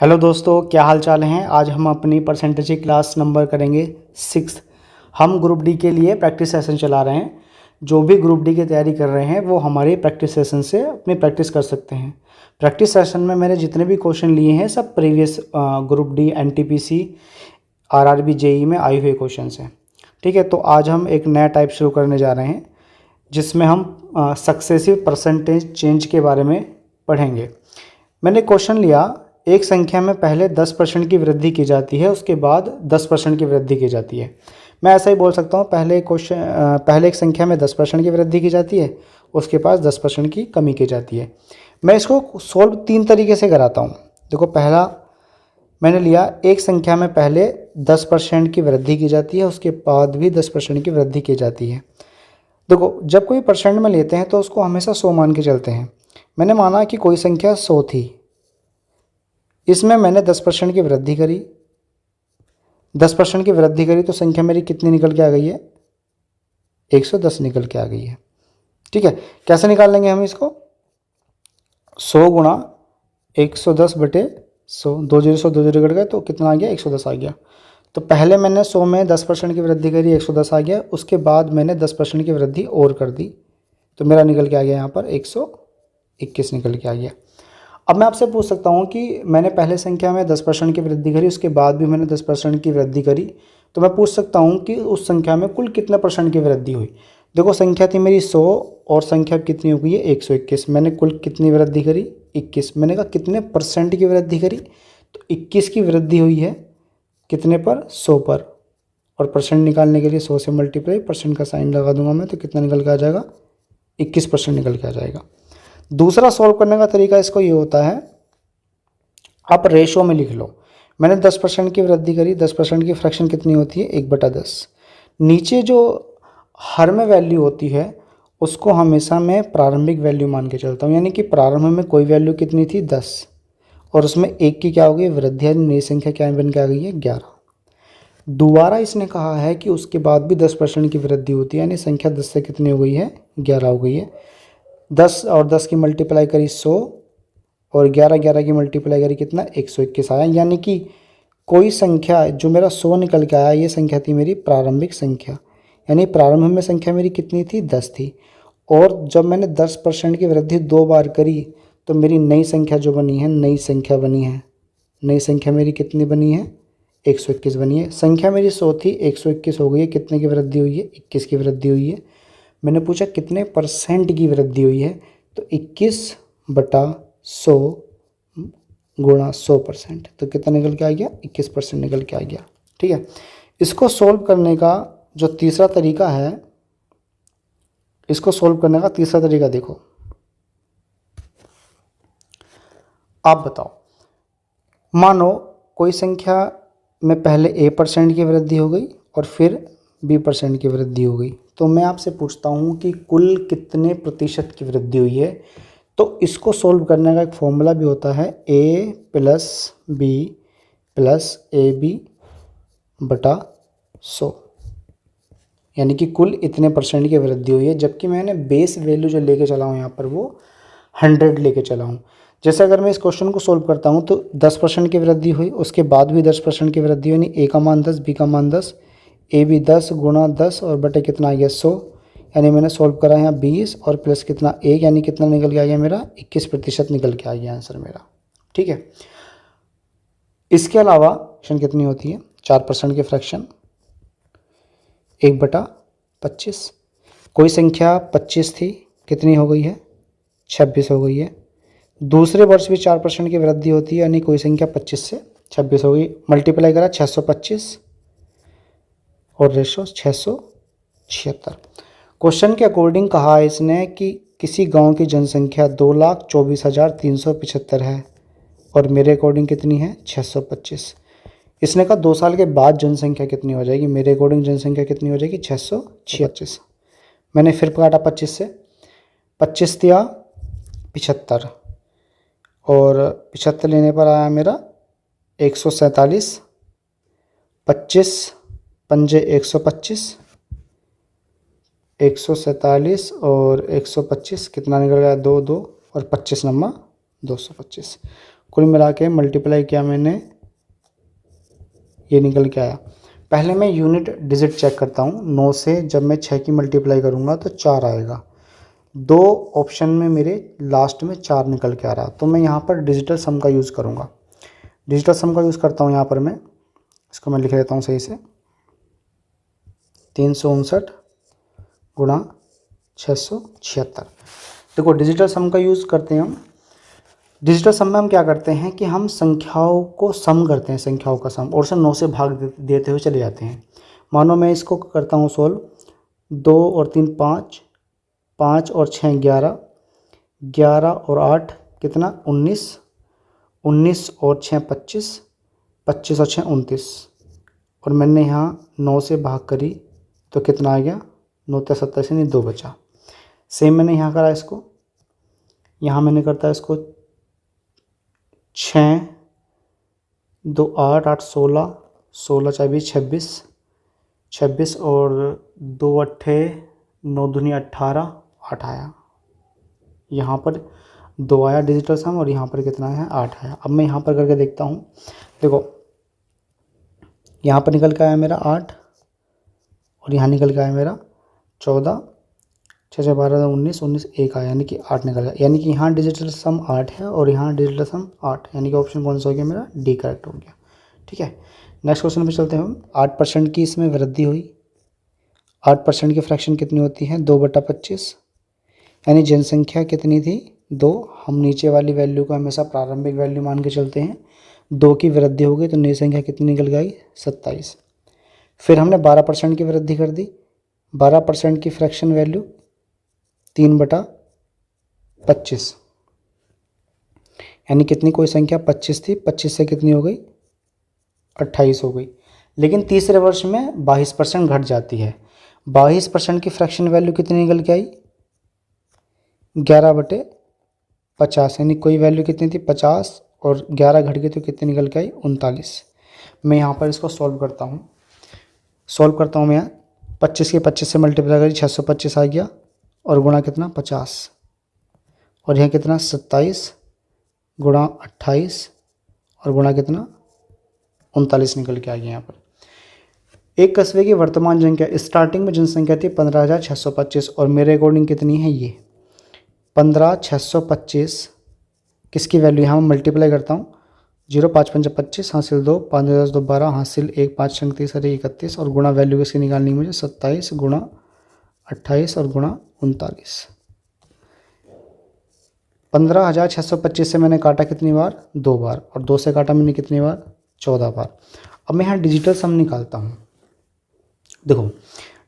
Hello दोस्तों, क्या हाल चाल हैं। आज हम अपनी परसेंटेज की क्लास नंबर करेंगे 6। हम ग्रुप डी के लिए प्रैक्टिस सेशन चला रहे हैं। जो भी ग्रुप डी की तैयारी कर रहे हैं वो हमारे प्रैक्टिस सेशन से अपनी प्रैक्टिस कर सकते हैं। प्रैक्टिस सेशन में मैंने जितने भी क्वेश्चन लिए हैं सब previous group D NTPC RRB JE में आए हुए क्वेश्चन हैं। ठीक है, तो आज हम एक नया टाइप शुरू करने जा रहे हैं जिसमें हम सक्सेसिव परसेंटेज चेंज के बारे में पढ़ेंगे। मैंने क्वेश्चन लिया, एक संख्या में पहले 10% की वृद्धि की जाती है, उसके बाद 10% की वृद्धि की जाती है। मैं ऐसा ही बोल सकता हूँ, पहले एक संख्या में 10% की वृद्धि की जाती है, उसके पास 10% की कमी की जाती है। मैं इसको सोल्व 3 तरीके से कराता हूँ। देखो, पहला मैंने लिया, एक संख्या में पहले 10% की वृद्धि की जाती है, उसके बाद भी 10% की वृद्धि की जाती है। देखो, जब कोई परसेंट में लेते हैं तो उसको हमेशा 100 मान के चलते हैं। मैंने माना कि कोई संख्या 100 थी, इसमें मैंने 10% की वृद्धि करी। 10% की वृद्धि करी तो संख्या मेरी कितनी निकल के आ गई है? 110 निकल के आ गई है। ठीक है, कैसे निकाल लेंगे हम इसको? 100 गुणा 110 बटे 100, 2 जीरो 100 2 जीरो कट गए तो कितना आ गया? 110 आ गया। तो पहले मैंने 100 में 10% की वृद्धि करी, 110 आ गया। उसके बाद मैंने 10% की वृद्धि और कर दी तो मेरा निकल के आ गया यहाँ पर 121 निकल के आ गया। अब मैं आपसे पूछ सकता हूँ कि मैंने पहले संख्या में 10% की वृद्धि करी, उसके बाद भी मैंने 10% की वृद्धि करी, तो मैं पूछ सकता हूँ कि उस संख्या में कुल कितने परसेंट की वृद्धि हुई। देखो, संख्या थी मेरी 100 और संख्या कितनी हो गई है? 121। मैंने कुल कितनी वृद्धि करी? 21। मैंने कहा कितने परसेंट की वृद्धि करी? तो 21 की वृद्धि हुई है। कितने पर? 100 पर। और परसेंट निकालने के लिए 100 से मल्टीप्लाई परसेंट का साइन लगा दूंगा मैं, तो कितना निकल के आ जाएगा? 21% निकल के आ जाएगा। दूसरा सॉल्व करने का तरीका इसको ये होता है, आप रेशो में लिख लो। मैंने 10% की वृद्धि करी, 10% की फ्रैक्शन कितनी होती है? 1/10। नीचे जो हर में वैल्यू होती है उसको हमेशा मैं प्रारंभिक वैल्यू मान के चलता हूँ, यानी कि प्रारंभ में कोई वैल्यू कितनी थी? 10, और उसमें 1 की क्या हो गई? वृद्धि, यानी नई संख्या क्या बन के आ गई है? 11। दोबारा इसने कहा है कि उसके बाद भी 10% की वृद्धि होती है, यानी संख्या 10 से कितनी हो गई है? 11 हो गई है। 10 और 10 की मल्टीप्लाई करी 100, और 11 11 की मल्टीप्लाई करी कितना? 121 आया। यानी कि कोई संख्या जो मेरा 100 निकल के आया, ये संख्या थी मेरी प्रारंभिक संख्या, यानी प्रारंभ में संख्या मेरी कितनी थी? 10 थी। और जब मैंने 10% की वृद्धि 2 बार करी तो मेरी नई संख्या जो बनी है, नई संख्या बनी है। नई संख्या मेरी कितनी बनी है? 121 बनी है। संख्या मेरी 100 थी, 121 हो गई है। कितने की वृद्धि हुई है? 21 की वृद्धि हुई है। मैंने पूछा कितने परसेंट की वृद्धि हुई है, तो 21/100 गुणा 100%, तो कितना निकल के आ गया? 21% निकल के आ गया। ठीक है, इसको सोल्व करने का जो तीसरा तरीका है, इसको सोल्व करने का तीसरा तरीका देखो। आप बताओ, मानो कोई संख्या में पहले A% की वृद्धि हो गई और फिर B% की वृद्धि हो गई, तो मैं आपसे पूछता हूँ कि कुल कितने प्रतिशत की वृद्धि हुई है। तो इसको सोल्व करने का एक फॉर्मूला भी होता है, A + B + AB बटा 100, यानी कि कुल इतने परसेंट की वृद्धि हुई है। जबकि मैंने बेस वैल्यू जो लेके चला हूँ यहाँ पर वो 100 लेके चला हूँ। जैसे अगर मैं इस क्वेश्चन को सोल्व करता हूँ तो 10% की वृद्धि हुई, उसके बाद भी 10% की वृद्धि हुई, यानी A का मान 10, B का मान 10, AB 10 गुणा 10 और बटे कितना आ गया? 100। यानी मैंने सोल्व करा यहाँ 20 और प्लस कितना 1, यानी कितना निकल के आ गया मेरा? 21% निकल के आ गया आंसर मेरा। ठीक है, इसके अलावा फ्रैक्शन कितनी होती है? 4% की फ्रैक्शन 1/25। कोई संख्या 25 थी, कितनी हो गई है? 26 हो गई है। दूसरे वर्ष भी 4% की वृद्धि होती है, यानी कोई संख्या 25 से 26 हो गई। मल्टीप्लाई करा 625 और रेशो 676। क्वेश्चन के अकॉर्डिंग कहा है इसने कि किसी गांव की जनसंख्या 2,24,375 है और मेरे अकॉर्डिंग कितनी है? 625। इसने कहा 2 साल के बाद जनसंख्या कितनी हो जाएगी? मेरे अकॉर्डिंग जनसंख्या कितनी हो जाएगी? 626। मैंने फिर काटा 25 से, 25 दिया 75 और 75 लेने पर आया मेरा 147। 25 पंजे 125, 147 और 125 कितना निकल गया? 2 2 और 25 नम्मा 225। कुल मिला के मल्टीप्लाई किया मैंने, ये निकल के आया। पहले मैं यूनिट डिजिट चेक करता हूँ। 9 से जब मैं 6 की मल्टीप्लाई करूँगा तो 4 आएगा। 2 ऑप्शन में मेरे लास्ट में 4 निकल के आ रहा, तो मैं यहाँ पर डिजिटल सम का यूज़ करूँगा। डिजिटल सम का यूज़ करता हूँ यहाँ पर मैं, इसको मैं लिख लेता हूँ सही से। 359 गुणा 676। देखो डिजिटल सम का यूज़ करते हैं हम। डिजिटल सम में हम क्या करते हैं कि हम संख्याओं को सम करते हैं, संख्याओं का सम, और उसे 9 से भाग देते हुए चले जाते हैं। मानो मैं इसको करता हूँ सोल्व। 2 और 3 5, 5 और 6 11, 11 और 8 कितना 19, 19 और 6 25, 25 और 6 29, और मैंने यहाँ 9 से भाग करी तो कितना आ गया 9 × 27 यानी 2 बचा। सेम मैंने यहाँ करा इसको, यहाँ मैंने करता है इसको 6 2 8 8 16, 16 4 20 26, 26 और 2 8 9 दूनी 18, 8 आया। यहाँ पर 2 आया डिजिटल सम, और यहाँ पर कितना है 8 आया। अब मैं यहाँ पर करके देखता हूँ। देखो यहाँ पर निकल के आया मेरा 8, और यहाँ निकल के आया मेरा 14, 6 6 12 19, 19 1 आया, यानी कि 8 निकल गया। यानी कि यहाँ डिजिटल सम 8 है और यहाँ डिजिटल सम 8, यानी कि ऑप्शन कौन सा हो गया मेरा, डी करेक्ट हो गया। ठीक है, नेक्स्ट क्वेश्चन पे चलते हैं हम। 8% की इसमें वृद्धि हुई। 8% की फ्रैक्शन कितनी होती है, 2/25, यानी जनसंख्या कितनी थी 2। हम नीचे वाली वैल्यू को हमेशा प्रारंभिक वैल्यू मान के चलते हैं। 2 की वृद्धि हो गई तो नई संख्या कितनी निकल गई 27। फिर हमने 12% की वृद्धि कर दी। 12% की फ्रैक्शन वैल्यू 3/25, यानी कितनी कोई संख्या 25 थी, 25 से कितनी हो गई 28 हो गई। लेकिन तीसरे वर्ष में 22% घट जाती है। 22% की फ्रैक्शन वैल्यू कितनी निकल के आई 11/50, यानी कोई वैल्यू कितनी थी 50, और 11 घट गई तो कितनी निकल के आई 39। मैं यहाँ पर इसको सॉल्व करता हूँ। मैं यहाँ 25 के 25 से मल्टीप्लाई करी 625 आ गया, और गुणा कितना 50, और यहाँ कितना 27 गुणा 28, और गुणा कितना 39 निकल के आ गया। यहाँ पर एक कस्बे की वर्तमान जनसंख्या, स्टार्टिंग में जनसंख्या थी 15,625, और मेरे अकॉर्डिंग कितनी है ये 15,625। किसकी वैल्यू यहाँ मल्टीप्लाई करता हूँ। 0 5 5 25, हासिल 2, 5 10 2 12, हासिल 1, 5 6 30 31, और गुणा वैल्यू किसकी निकालनी है मुझे 27 गुणा 28 और गुणा 39। 15,625 से मैंने काटा कितनी बार 2 बार, और 2 से काटा मैंने कितनी बार 14 बार। अब मैं यहाँ डिजिटल सम निकालता हूँ। देखो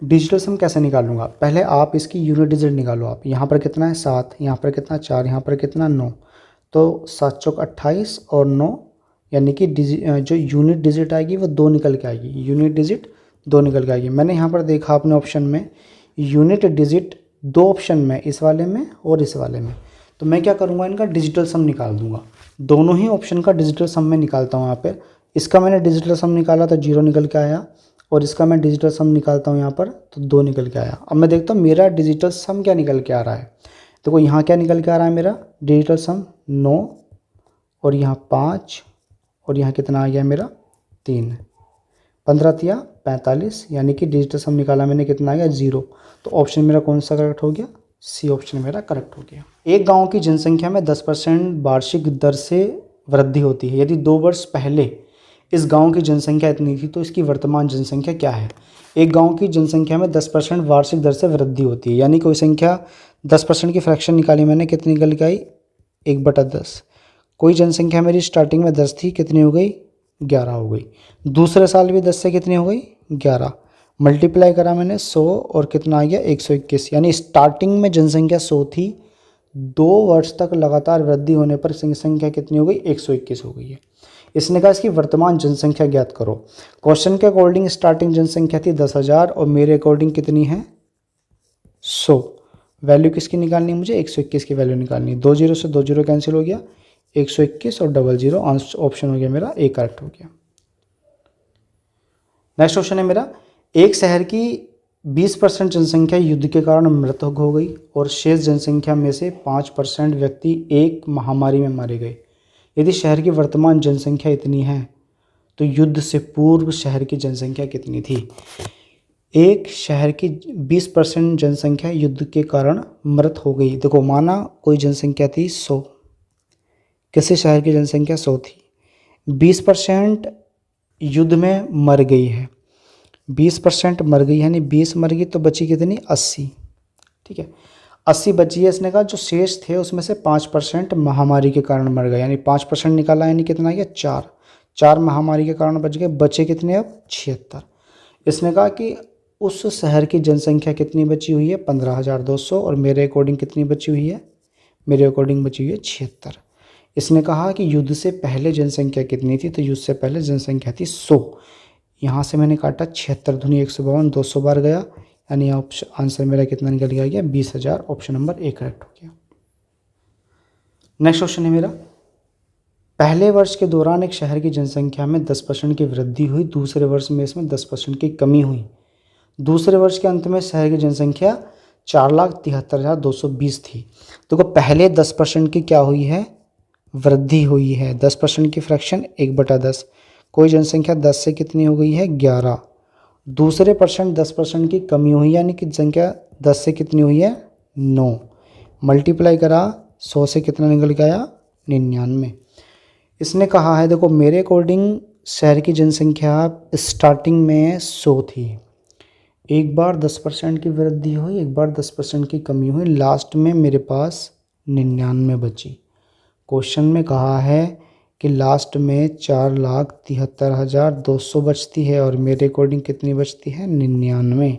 डिजिटल सम कैसे निकालूंगा, पहले आप इसकी यूनिट डिजिट निकालो। आप यहाँ पर कितना है 7, यहाँ पर कितना 4, यहाँ पर कितना 9, तो 7 चौक 28 और 9, यानी कि जो यूनिट डिजिट आएगी वो 2 निकल के आएगी। यूनिट डिजिट 2 निकल के आएगी। मैंने यहाँ पर देखा अपने ऑप्शन में यूनिट डिजिट 2 ऑप्शन में, इस वाले में और इस वाले में, तो मैं क्या करूँगा इनका डिजिटल सम निकाल दूंगा। दोनों ही ऑप्शन का डिजिटल सम में निकालता हूँ। यहाँ पे इसका मैंने डिजिटल सम निकाला तो 0 निकल के आया, और इसका मैं डिजिटल सम निकालता हूँ यहाँ पर तो 2 निकल के आया। अब मैं देखता हूँ मेरा डिजिटल सम क्या निकल के आ रहा है। देखो यहाँ क्या निकल के आ रहा है मेरा डिजिटल सम 9, और यहाँ 5, और यहाँ कितना आ गया मेरा 3, 15 तिया 45, यानी कि डिजिटल सम निकाला मैंने कितना आ गया 0। तो ऑप्शन मेरा कौन सा करेक्ट हो गया, सी ऑप्शन मेरा करेक्ट हो गया। एक गांव की जनसंख्या में 10% वार्षिक दर से वृद्धि होती है। यदि 2 वर्ष पहले इस गांव की जनसंख्या इतनी थी तो इसकी वर्तमान जनसंख्या क्या है। एक गांव की जनसंख्या में 10% वार्षिक दर से वृद्धि होती है, यानी कोई संख्या 10% की फ्रैक्शन निकाली मैंने, कितनी निकल के आई 1/10। कोई जनसंख्या मेरी स्टार्टिंग में 10 थी, कितनी हो गई 11 हो गई। दूसरे साल भी 10 से कितनी हो गई 11, मल्टीप्लाई करा मैंने 100 और कितना आ गया 121, यानी स्टार्टिंग में जनसंख्या 100 थी, 2 वर्ष तक लगातार वृद्धि होने पर संख्या कितनी हो गई 121 हो गई है। इसने कहा इसकी वर्तमान जनसंख्या ज्ञात करो। क्वेश्चन के अकॉर्डिंग स्टार्टिंग जनसंख्या थी 10,000 और मेरे अकॉर्डिंग कितनी है 100। वैल्यू किसकी निकालनी है मुझे 121 की वैल्यू निकालनी है। 2 0 से 2 0 कैंसिल हो गया, 121 और 00, ऑप्शन हो गया मेरा ए करेक्ट हो गया। नेक्स्ट क्वेश्चन है मेरा, एक शहर की 20% जनसंख्या युद्ध के कारण मृतक हो गई और शेष जनसंख्या में से 5% व्यक्ति एक महामारी में मारे गए। यदि शहर की वर्तमान जनसंख्या इतनी है तो युद्ध से पूर्व शहर की जनसंख्या कितनी थी। एक शहर की 20% जनसंख्या युद्ध के कारण मृत हो गई। देखो माना कोई जनसंख्या थी 100, किसी शहर की जनसंख्या 100 थी, 20% युद्ध में मर गई है, 20% मर गई यानी 20 मर गई तो बची कितनी 80। ठीक है, 80 बची है। इसने कहा जो शेष थे उसमें से 5% महामारी के कारण मर गए, यानी 5% निकाला यानी कितना गया 4, 4 महामारी के कारण बच गए, बचे कितने अब 76। इसने कहा कि उस शहर की जनसंख्या कितनी बची हुई है 15,200 और मेरे अकॉर्डिंग कितनी बची हुई है, मेरे अकॉर्डिंग बची हुई है 76। इसने कहा कि युद्ध से पहले जनसंख्या कितनी थी, तो युद्ध से पहले जनसंख्या थी 100। यहाँ से मैंने काटा 76 दूनी 152, 200 बार गया, यानी आंसर मेरा कितना निकल गया 20,000। ऑप्शन नंबर ए करेक्ट हो गया। नेक्स्ट क्वेश्चन है मेरा, पहले वर्ष के दौरान एक शहर की जनसंख्या में 10% की वृद्धि हुई, दूसरे वर्ष में इसमें 10% की कमी हुई। दूसरे वर्ष के अंत में शहर की जनसंख्या 4,73,220 थी। तो पहले 10% की क्या हुई है, वृद्धि हुई है। 10% की फ्रैक्शन 1/10, कोई जनसंख्या 10 से कितनी हो गई है 11। दूसरे 10% की कमी हुई यानी कि संख्या 10 से कितनी हुई है 9, मल्टीप्लाई करा 100 से कितना निकल के आया 99। इसने कहा है देखो मेरे अकॉर्डिंग शहर की जनसंख्या स्टार्टिंग में 100 थी, एक बार 10% की वृद्धि हुई, एक बार 10% की कमी हुई, लास्ट में मेरे पास 99 बची। क्वेश्चन में कहा है कि लास्ट में 4,73,200 बचती है और मेरे अकॉर्डिंग कितनी बचती है 99।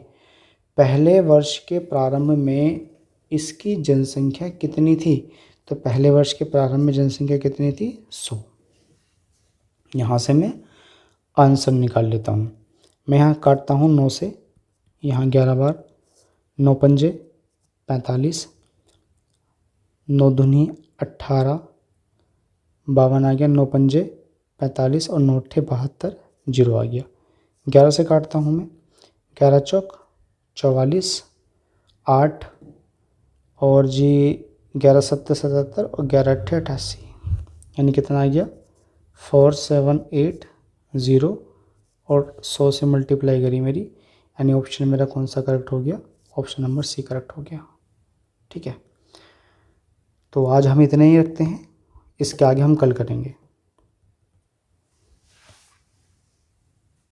पहले वर्ष के प्रारंभ में इसकी जनसंख्या कितनी थी, तो पहले वर्ष के प्रारंभ में जनसंख्या कितनी थी 100। यहाँ से मैं आंसर निकाल लेता हूँ। मैं यहाँ काटता हूँ 9 से, यहाँ 11 बार, 9 पंजे 45, 9 दूनी 18, 52 आ गया, 9 पंजे 45 और 9 अट्ठे 72, 0 आ गया। 11 से काटता हूँ मैं, 11 चौक 44, 8 और जी 11 सत्ते 77 और 11 अट्ठे 88, यानी कितना आ गया 4780 और 100 से मल्टीप्लाई करी मेरी, यानी ऑप्शन मेरा कौन सा करेक्ट हो गया, ऑप्शन नंबर सी करेक्ट हो गया। ठीक है, तो आज हम इतने ही रखते हैं, इसके आगे हम कल करेंगे।